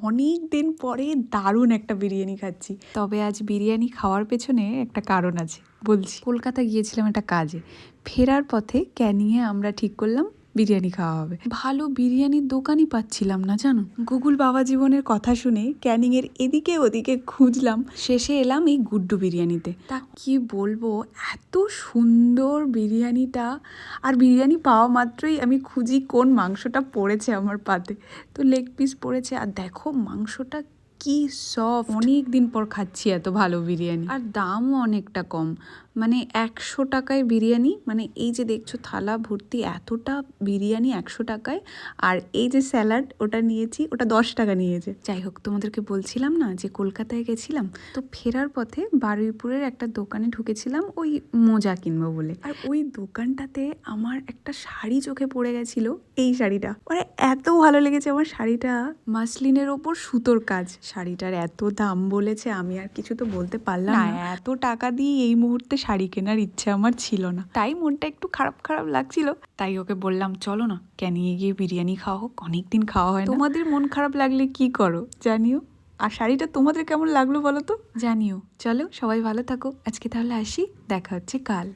অনেক দিন পরে দারুণ একটা বিরিয়ানি খাচ্ছি। তবে আজ বিরিয়ানি খাওয়ার পেছনে একটা কারণ আছে, বলছি। কলকাতা গিয়েছিলাম একটা কাজে, ফেরার পথে ক্যানিংয়ে আমরা ঠিক করলাম বিরিয়ানি খাওয়া হবে। ভালো বিরিয়ানির দোকানই পাচ্ছিলাম না জানো। গুগল বাবা জীবনের কথা শুনে ক্যানিংয়ের এদিকে ওদিকে খুঁজলাম, শেষে এলাম এই গুড্ডু বিরিয়ানিতে। তা কি বলবো, এত সুন্দর বিরিয়ানিটা। আর বিরিয়ানি পাওয়া মাত্রই আমি খুঁজি কোন মাংসটা পড়েছে আমার পাতে, তো লেগ পিস পড়েছে। আর দেখো মাংসটা কি সফট, অনেক দিন পর খাচ্ছি এত ভালো বিরিয়ানি। আর দামও অনেকটা কম, মানে 100 টাকায় বিরিয়ানি, মানে এই যে দেখছো থালা ভর্তি এতটা বিরিয়ানি 100 টাকায়। আর এই যে স্যালাড ওটা নিয়েছি, ওটা 10 টাকা নিয়েছে। যাই হোক, তোমাদেরকে বলছিলাম না যে কলকাতায় গেছিলাম, তো ফেরার পথে বারুইপুরের একটা দোকানে ঢুকেছিলাম ওই মোজা কিনবো বলে। আর ওই দোকানটাতে আমার একটা শাড়ি চোখে পড়ে গেছিল, এই শাড়িটা মানে এত ভালো লেগেছে আমার শাড়িটা। মাসলিনের ওপর সুতোর কাজ, শাড়িটার এত দাম বলেছে, আমি আর কিছু তো বলতে পারলাম না। এত টাকা দিয়ে এই মুহূর্তে শাড়ি কেনার ইচ্ছে আমার ছিল না, তাই মনটা একটু খারাপ খারাপ লাগছিল। তাই ওকে বললাম চলো না ক্যানিংয়ে গিয়ে বিরিয়ানি খাওয়া হোক, অনেকদিন খাওয়া হয় না। তোমাদের মন খারাপ লাগলে কি করো জানিও, আর শাড়িটা তোমাদের কেমন লাগলো বলো তো, জানিও। চলো সবাই ভালো থাকো, আজকে তাহলে আসি, দেখা হচ্ছে কাল।